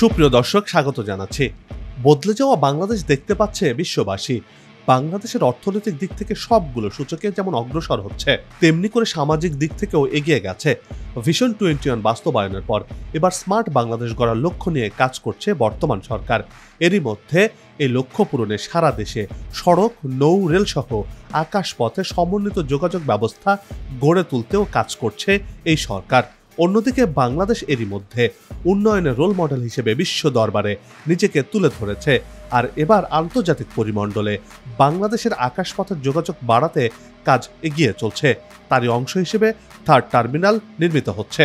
সুপ্রিয় দর্শক, স্বাগত জানাচ্ছি। বদলে যাওয়া বাংলাদেশ দেখতে পাচ্ছে বিশ্ববাসী। বাংলাদেশের অর্থনৈতিক দিক থেকে সবগুলো সূচকে যেমন অগ্রসর হচ্ছে, তেমনি করে সামাজিক দিক থেকেও এগিয়ে গেছে। ভিশন 21 বাস্তবায়নের পর এবার স্মার্ট বাংলাদেশ গড়ার লক্ষ্য নিয়ে কাজ করছে বর্তমান সরকার। এরই মধ্যে এই লক্ষ্য পূরণে সারা দেশে সড়ক, নৌ, রেল সহ আকাশপথে সমন্বিত যোগাযোগ ব্যবস্থা গড়ে তুলতেও কাজ করছে এই সরকার। অন্যদিকে বাংলাদেশ এরই মধ্যে উন্নয়নের রোল মডেল হিসেবে বিশ্ব দরবারে নিজেকে তুলে ধরেছে। আর এবার আন্তর্জাতিক পরিমণ্ডলে বাংলাদেশের আকাশপথের যোগাযোগ বাড়াতে কাজ এগিয়ে চলছে। তারই অংশ হিসেবে থার্ড টার্মিনাল নির্মিত হচ্ছে।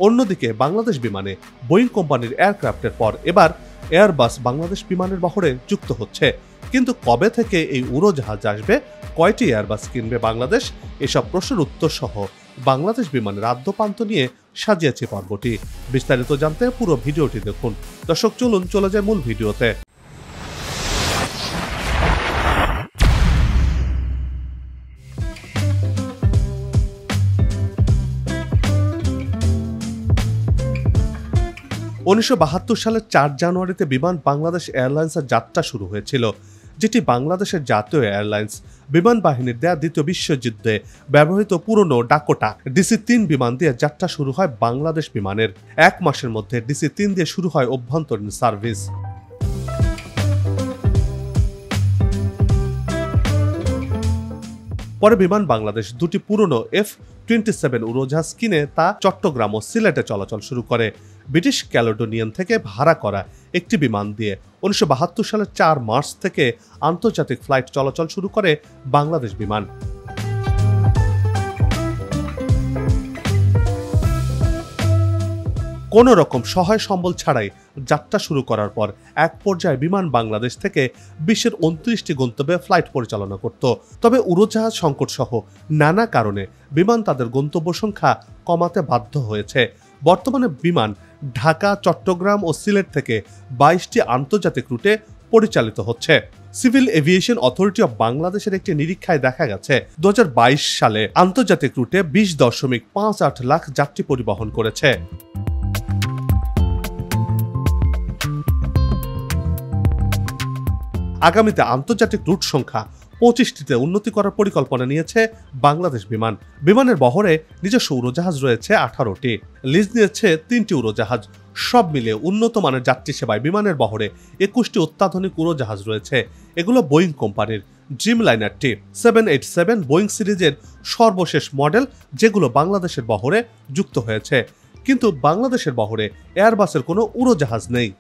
অন্যদিকে বাংলাদেশ বিমানে বোয়িং কোম্পানির এয়ারক্রাফটের পর এবার এয়ারবাস বাংলাদেশ বিমানের বহরে যুক্ত হচ্ছে। কিন্তু কবে থেকে এই উড়োজাহাজ আসবে, কয়টি এয়ারবাস কিনবে বাংলাদেশ, এসব প্রশ্নের উত্তর সহ বাংলাদেশ বিমানের আদ্যপান্ত নিয়ে সাজিয়েছে পর্বটি। বিস্তারিত জানতে পুরো ভিডিওটি দেখুন। দর্শক, চলুন চলে যায় মূল ভিডিওতে। সালের 4 জানুয়ারিতে বিমান বাংলাদেশ এয়ারলাইন্সের যাত্রা শুরু হয়েছিল, যেটি বাংলাদেশের জাতীয় এয়ারলাইন্স। বিমান বাহিনীর দেয়া দ্বিতীয় বিশ্বযুদ্ধে ব্যবহৃত পুরনো ডাকোটা DC-3 বিমান দিয়ে যাত্রা শুরু হয় বাংলাদেশ বিমানের। 1 মাসের মধ্যে DC-3 দিয়ে শুরু হয় অভ্যন্তরীণ সার্ভিস। পরে বিমান বাংলাদেশ দুটি পুরনো F-27 উড়োজাহাজ কিনে তা চট্টগ্রাম ও সিলেটে চলাচল শুরু করে ব্রিটিশ ক্যালেডোনিয়ান থেকে ভাড়া করা একটি বিমান দিয়ে। 1972 সালের 4 মার্চ থেকে আন্তর্জাতিক ফ্লাইট চলাচল শুরু করে বাংলাদেশ বিমান। কোনো রকম সহায় সম্বল ছাড়াই যাত্রা শুরু করার পর এক পর্যায়ে বিমান বাংলাদেশ থেকে বিশ্বের 29টি গন্তব্যে ফ্লাইট পরিচালনা করত। তবে উড়োজাহাজ সংকট সহ নানা কারণে বিমান তাদের গন্তব্য সংখ্যা কমাতে বাধ্য হয়েছে। বর্তমানে বিমান ঢাকা, চট্টগ্রাম ও সিলেট থেকে 22টি আন্তর্জাতিক রুটে পরিচালিত হচ্ছে। সিভিল এভিয়েশন অথরিটি অব বাংলাদেশের একটি নিরীক্ষায় দেখা গেছে 2022 সালে আন্তর্জাতিক রুটে 20.58 লাখ যাত্রী পরিবহন করেছে। আগামীতে আন্তর্জাতিক রুট সংখ্যা 25টিতে উন্নতি করার পরিকল্পনা নিয়েছে বাংলাদেশ বিমান। বিমানের বহরে নিজস্ব উড়োজাহাজ রয়েছে 18টি, লিজ নিয়েছে 3টি উড়োজাহাজ। সব মিলিয়ে উন্নত মানের যাত্রী সেবায় বিমানের বহরে 21টি অত্যাধুনিক উড়োজাহাজ রয়েছে। এগুলো বোয়িং কোম্পানির ড্রিমলাইনার T-787 বোয়িং সিরিজের সর্বশেষ মডেল, যেগুলো বাংলাদেশের বহরে যুক্ত হয়েছে। কিন্তু বাংলাদেশের বহরে এয়ারবাসের কোনো উড়োজাহাজ নেই।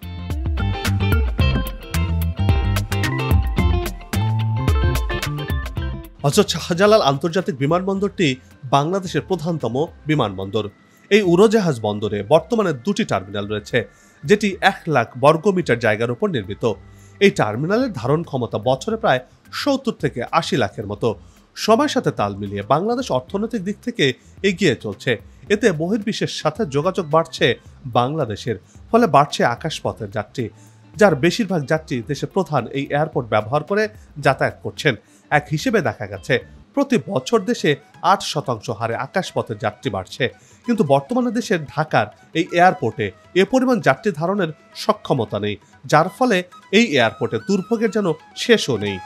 হযরত শাহজালাল আন্তর্জাতিক বিমানবন্দরটি বাংলাদেশের প্রধানতম বিমানবন্দর। এই উড়োজাহাজ বন্দরে বর্তমানে 2টি টার্মিনাল রয়েছে, যেটি 1 লাখ বর্গমিটার জায়গার উপর নির্মিত। এই টার্মিনালের ধারণ ক্ষমতা বছরে প্রায় 70 থেকে 80 লাখের মতো। সময়ের সাথে তাল মিলিয়ে বাংলাদেশ অর্থনৈতিক দিক থেকে এগিয়ে চলছে। এতে বহির্বিশ্বের সাথে যোগাযোগ বাড়ছে বাংলাদেশের, ফলে বাড়ছে আকাশপথের যাত্রী, যার বেশিরভাগ যাত্রী দেশের প্রধান এই এয়ারপোর্ট ব্যবহার করে যাতায়াত করছেন। এক হিসেবে দেখা গেছে প্রতি বছর দেশে 8% হারে আকাশপথের যাত্রী বাড়ছে। কিন্তু বর্তমানে দেশের ঢাকার এই এয়ারপোর্টে এ পরিমাণ যাত্রী ধারণের সক্ষমতা নেই, যার ফলে এই এয়ারপোর্টে দুর্ভোগের যেন শেষও নেই।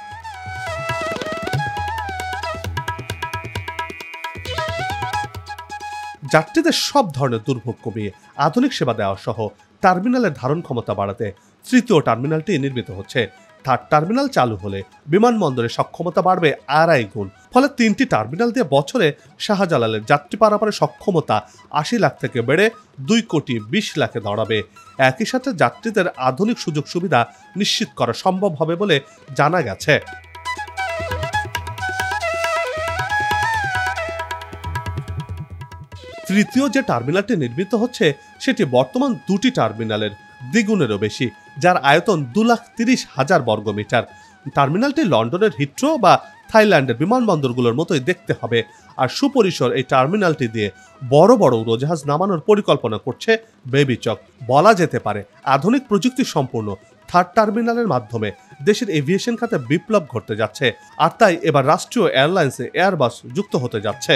যাত্রীদের সব ধরনের দুর্ভোগ কমিয়ে আধুনিক সেবা দেওয়া সহ টার্মিনালের ধারণ ক্ষমতা বাড়াতে 3য় টার্মিনালটি নির্মিত হচ্ছে। থার্ড টার্মিনাল চালু হলে বিমানবন্দরের সক্ষমতা বাড়বে 2.5 গুণ। ফলে 3টি টার্মিনাল দিয়ে বছরে শাহজালালের যাত্রী পারাপারের সক্ষমতা 80 লাখ থেকে বেড়ে 2.20 লাখে দাঁড়াবে। একই সাথে যাত্রীদের আধুনিক সুযোগ সুবিধা নিশ্চিত করা সম্ভব হবে বলে জানা গেছে। তৃতীয় যে টার্মিনালটি নির্মিত হচ্ছে সেটি বর্তমান 2টি টার্মিনালের দ্বিগুণেরও বেশি, যার আয়তন 2,30,000 বর্গমিটার। টার্মিনালটি লন্ডনের হিথ্রো বা থাইল্যান্ডের বিমানবন্দরগুলোর মতোই দেখতে হবে। আর সুপরিসর এই টার্মিনালটি দিয়ে বড় বড় উড়োজাহাজ নামানোর পরিকল্পনা করছে বেবিচক। বলা যেতে পারে আধুনিক প্রযুক্তি সম্পূর্ণ থার্ড টার্মিনালের মাধ্যমে দেশের এভিয়েশন খাতে বিপ্লব ঘটতে যাচ্ছে। আর তাই এবার রাষ্ট্রীয় এয়ারলাইন্সে এয়ারবাস যুক্ত হতে যাচ্ছে।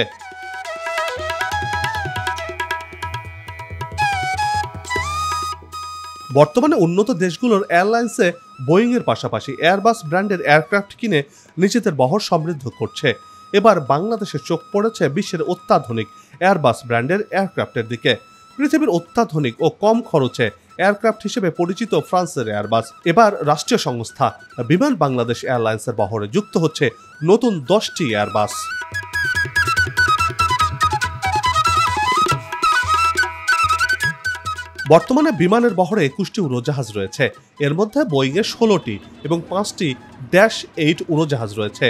বর্তমানে উন্নত দেশগুলোর এয়ারলাইন্সে বোয়িং এর পাশাপাশি এয়ারবাস ব্র্যান্ডের এয়ারক্রাফট কিনে নিজেদের বহর সমৃদ্ধ করছে। এবার বাংলাদেশের চোখ পড়েছে বিশ্বের অত্যাধুনিক এয়ারবাস ব্র্যান্ডের এয়ারক্রাফটের দিকে। পৃথিবীর অত্যাধুনিক ও কম খরচে এয়ারক্রাফট হিসেবে পরিচিত ফ্রান্সের এয়ারবাস এবার রাষ্ট্রীয় সংস্থা বিমান বাংলাদেশ এয়ারলাইন্সের বহরে যুক্ত হচ্ছে নতুন 10টি এয়ারবাস। বর্তমানে বিমানের বহরে 21টি উড়োজাহাজ রয়েছে। এর মধ্যে বোয়িং এর 16টি এবং 5টি -8 উড়োজাহাজ রয়েছে।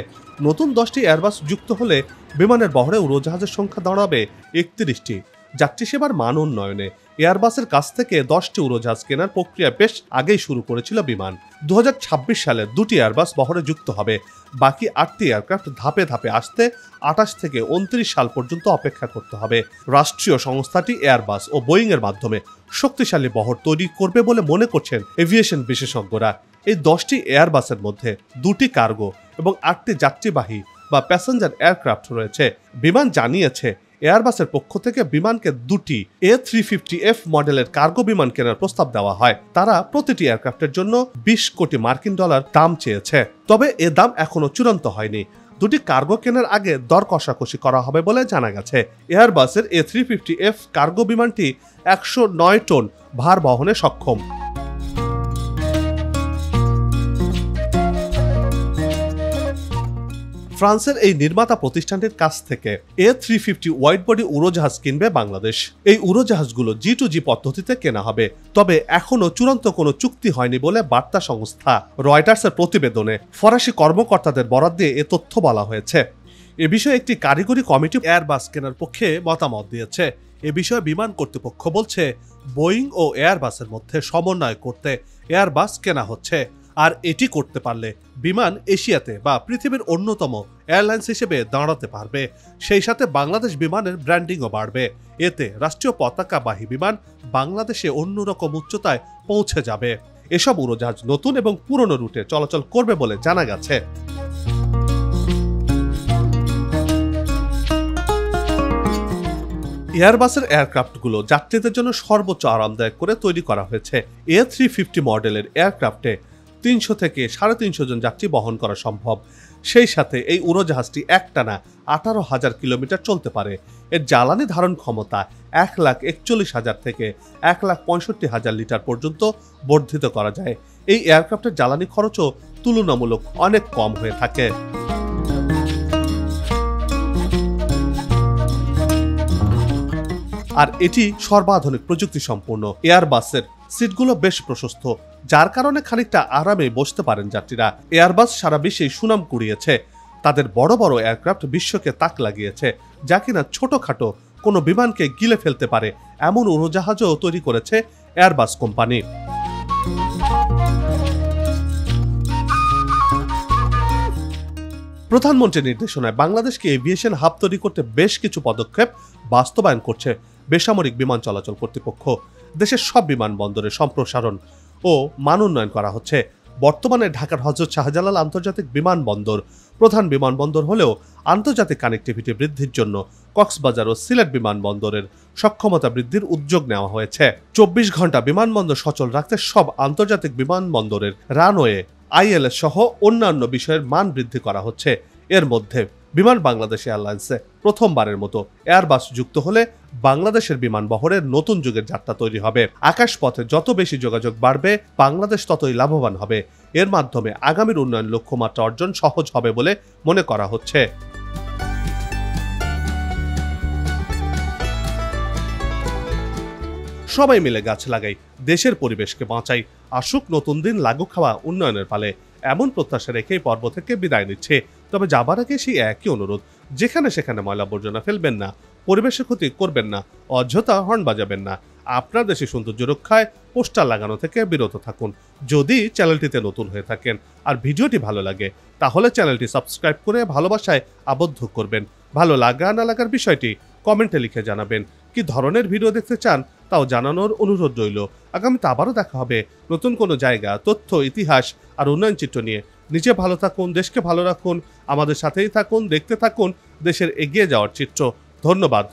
নতুন 10টি এয়ারবাস যুক্ত হলে বিমানের বহরে উড়োজাহাজের সংখ্যা দাঁড়াবে 31টি। যাত্রী সেবার মান উন্নয়নে এয়ারবাসের কাছ থেকে 10টি উড়োজাহাজ কেনার প্রক্রিয়া বেশ আগেই শুরু করেছিল বিমান। 2026 সালে 2টি এয়ারবাস বহরে যুক্ত হবে। বাকি 8টি এয়ারক্রাফট ধাপে ধাপে আসতে 28 থেকে 29 সাল পর্যন্ত অপেক্ষা করতে হবে। রাষ্ট্রীয় সংস্থাটি এয়ারবাস ও বোয়িং এর মাধ্যমে শক্তিশালী বহর তৈরি করবে বলে মনে করছেন এভিয়েশন বিশেষজ্ঞরা। এই 10টি এয়ারবাসের মধ্যে 2টি কার্গো এবং 8টি যাত্রীবাহী বা প্যাসেঞ্জার এয়ারক্রাফট রয়েছে। বিমান জানিয়েছে এয়ারবাসের পক্ষ থেকে বিমানকে 2টি A350F মডেলের কার্গো বিমান কেনার প্রস্তাব দেওয়া হয়। তারা প্রতিটি এয়ারক্রাফটের জন্য $20 কোটি দাম চেয়েছে, তবে এ দাম এখনো চূড়ান্ত হয়নি। 2টি কার্গো কেনার আগে দর কষাকষি করা হবে বলে জানা গেছে। এয়ারবাসের A350F কার্গো বিমানটি 109 টন ভার বহনে সক্ষম। ফ্রান্সের এই নির্মাতা প্রতিষ্ঠানটির কাছ থেকে A350 ওয়াইড বডি উড়োজাহাজ কিনবে বাংলাদেশ। এই উড়োজাহাজগুলো G2G পদ্ধতিতে কেনা হবে, তবে এখনো চূড়ান্ত কোনো চুক্তি হয়নি বলে বার্তা সংস্থা রয়টার্সের প্রতিবেদনে ফরাসি কর্মকর্তাদের বরাত দিয়ে এ তথ্য বলা হয়েছে। এ বিষয়ে একটি কারিগরি কমিটি এয়ারবাস কেনার পক্ষে মতামত দিয়েছে। এ বিষয়ে বিমান কর্তৃপক্ষ বলছে বোয়িং ও এয়ারবাসের মধ্যে সমন্বয় করতে এয়ারবাস কেনা হচ্ছে। আর এটি করতে পারলে বিমান এশিয়াতে বা পৃথিবীর অন্যতম এয়ারলাইন্স হিসেবে দাঁড়াতে পারবে। সেই সাথে বাংলাদেশ বিমানের ব্র্যান্ডিংও বাড়বে। এতে রাষ্ট্রীয় পতাকাবাহী বিমান বাংলাদেশে অন্যরকম উচ্চতায় পৌঁছে যাবে। এসব উড়োজাহাজ নতুন এবং পুরনো রুটে চলাচল করবে বলে জানা গেছে। এয়ারবাসের এয়ারক্রাফটগুলো যাত্রীদের জন্য সর্বোচ্চ আরামদায়ক করে তৈরি করা হয়েছে। A350 মডেলের এয়ারক্রাফটে 300 থেকে 350 জন যাত্রী বহন করা সম্ভব। সেই সাথে এই উড়োজাহাজটি একটানা 18,000 কিলোমিটার চলতে পারে। এর জ্বালানি ধারণ ক্ষমতা 1,41,000 থেকে 1,65,000 লিটার পর্যন্ত বর্ধিত করা যায়। এই এয়ারক্রাফটের জ্বালানি খরচও তুলনামূলক অনেক কম হয়ে থাকে। আর এটি সর্বাধুনিক প্রযুক্তি সম্পন্ন। এয়ারবাসের সিটগুলো বেশ প্রশস্ত, যার কারণে খানিকটা আরামে বসতে পারেন যাত্রীরা। এয়ারবাস সারা বিশ্বে সুনাম কুড়িয়েছে। তাদের বড় বড় এয়ারক্রাফট বিশ্বকে তাক লাগিয়েছে, যা কিনা ছোটখাটো কোনো বিমানকে গিলে ফেলতে পারে এমন উড়োজাহাজও তৈরি করেছে এয়ারবাস কোম্পানি। প্রধানমন্ত্রীর নির্দেশনায় বাংলাদেশকে এভিয়েশন হাব তৈরি করতে বেশ কিছু পদক্ষেপ বাস্তবায়ন করছে বেসামরিক বিমান চলাচল কর্তৃপক্ষ। দেশের সব বিমানবন্দরের সম্প্রসারণ ও মান উন্নয়ন করা হচ্ছে। বর্তমানে ঢাকার হযরত শাহজালাল আন্তর্জাতিক বিমানবন্দর প্রধান বিমানবন্দর হলেও আন্তর্জাতিক কানেক্টিভিটি বৃদ্ধির জন্য কক্সবাজার ও সিলেট বিমানবন্দরের সক্ষমতা বৃদ্ধির উদ্যোগ নেওয়া হয়েছে। 24 ঘন্টা বিমানবন্দর সচল রাখতে সব আন্তর্জাতিক বিমানবন্দরের রানওয়ে, ILS সহ অন্যান্য বিষয়ের মান বৃদ্ধি করা হচ্ছে। এর মধ্যে বিমান বাংলাদেশ এয়ারলাইন্সে প্রথমবারের মতো এয়ারবাস যুক্ত হলে বাংলাদেশের বিমান বহরের নতুন যুগের যাত্রা তৈরি হবে। আকাশপথে যত বেশি যোগাযোগ বাড়বে বাংলাদেশ ততই লাভবান হবে। এর মাধ্যমে আগামীর উন্নয়ন লক্ষ্যমাত্রা অর্জন সহজ হবে বলে মনে করা হচ্ছে। সবাই মিলে গাছ লাগাই, দেশের পরিবেশকে বাঁচাই, আসুক নতুন দিন লাগু খাওয়া উন্নয়নের পালে, এমন প্রত্যাশা রেখেই পর্ব থেকে বিদায় নিচ্ছে। তবে যাবার আগে সেই একই অনুরোধ, যেখানে সেখানে ময়লা আবর্জনা ফেলবেন না, পরিবেশের ক্ষতি করবেন না, অযথা হর্ন বাজাবেন না। আপনার দেশে সৌন্দর্য রক্ষায় পোস্টার লাগানো থেকে বিরত থাকুন। যদি চ্যানেলটিতে নতুন হয়ে থাকেন আর ভিডিওটি ভালো লাগে, তাহলে চ্যানেলটি সাবস্ক্রাইব করে ভালোবাসায় আবদ্ধ করবেন। ভালো লাগা না লাগার বিষয়টি কমেন্টে লিখে জানাবেন। কি ধরনের ভিডিও দেখতে চান তাও জানানোর অনুরোধ রইল। আগামীতে আবারও দেখা হবে নতুন কোনো জায়গা, তথ্য, ইতিহাস আর উন্নয়ন চিত্র নিয়ে। নিজে ভালো থাকুন, দেশকে ভালো রাখুন, আমাদের সাথেই থাকুন, দেখতে থাকুন দেশের এগিয়ে যাওয়ার চিত্র। ধন্যবাদ।